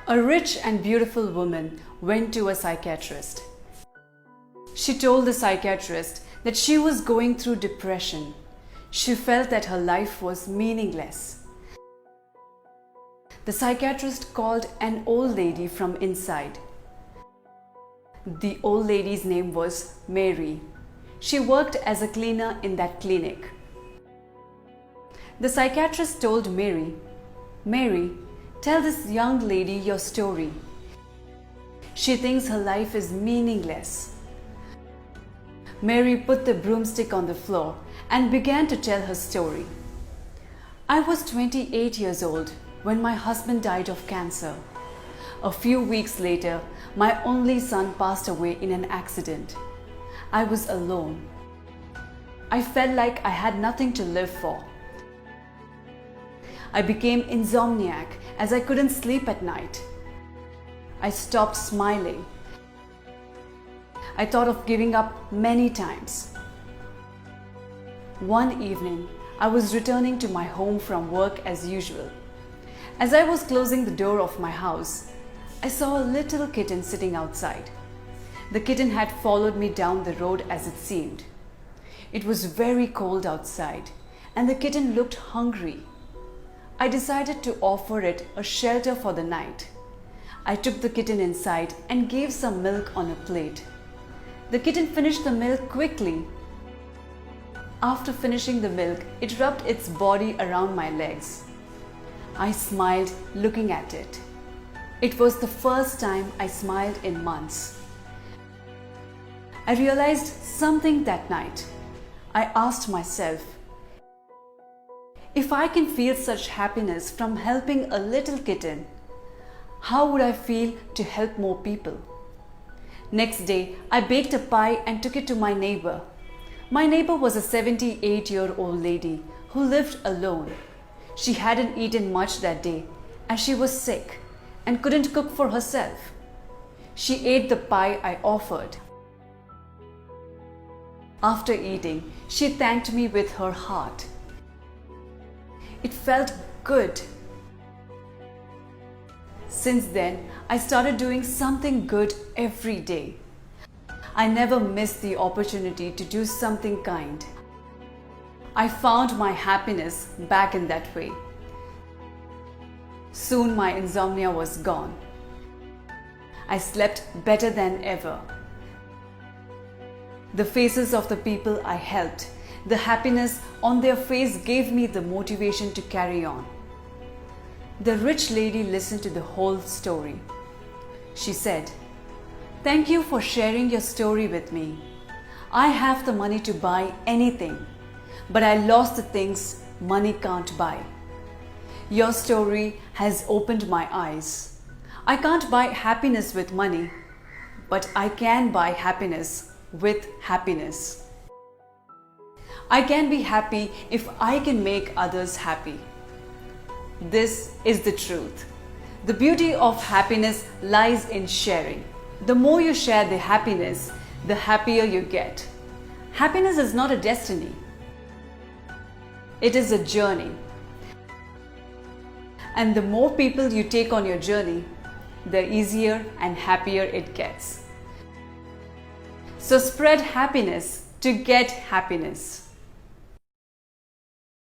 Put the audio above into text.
A rich and beautiful woman went to a psychiatrist. She told the psychiatrist that she was going through depression. She felt that her life was meaningless. The psychiatrist called an old lady from inside. The old lady's name was Mary. She worked as a cleaner in that clinic. The psychiatrist told Mary, "Mary, tell this young lady your story. She thinks her life is meaningless." Mary put the broomstick on the floor and began to tell her story. "I was 28 years old when my husband died of cancer. A few weeks later, my only son passed away in an accident. I was alone. I felt like I had nothing to live for. I became insomniac as I couldn't sleep at night. I stopped smiling. I thought of giving up many times. One evening, I was returning to my home from work as usual. As I was closing the door of my house, I saw a little kitten sitting outside. The kitten had followed me down the road as it seemed. It was very cold outside, and the kitten looked hungry. I decided to offer it a shelter for the night. I took the kitten inside and gave some milk on a plate. The kitten finished the milk quickly. After finishing the milk, it rubbed its body around my legs. I smiled looking at it. It was the first time I smiled in months. I realized something that night. I asked myself, if I can feel such happiness from helping a little kitten, how would I feel to help more people? Next day, I baked a pie and took it to my neighbor. My neighbor was a 78-year-old lady who lived alone. She hadn't eaten much that day as she was sick and couldn't cook for herself. She ate the pie I offered. After eating, she thanked me with her heart. It felt good. Since then, I started doing something good every day. I never missed the opportunity to do something kind. I found my happiness back in that way. Soon my insomnia was gone. I slept better than ever. The faces of the people I helped, the happiness on their face gave me the motivation to carry on. The rich lady listened to the whole story. She said, "Thank you for sharing your story with me. I have the money to buy anything, but I lost the things money can't buy. Your story has opened my eyes. I can't buy happiness with money, but I can buy happiness with happiness. I can be happy if I can make others happy. This is the truth. The beauty of happiness lies in sharing. The more you share the happiness, the happier you get. Happiness is not a destiny. It is a journey. And the more people you take on your journey, the easier and happier it gets. So spread happiness to get happiness."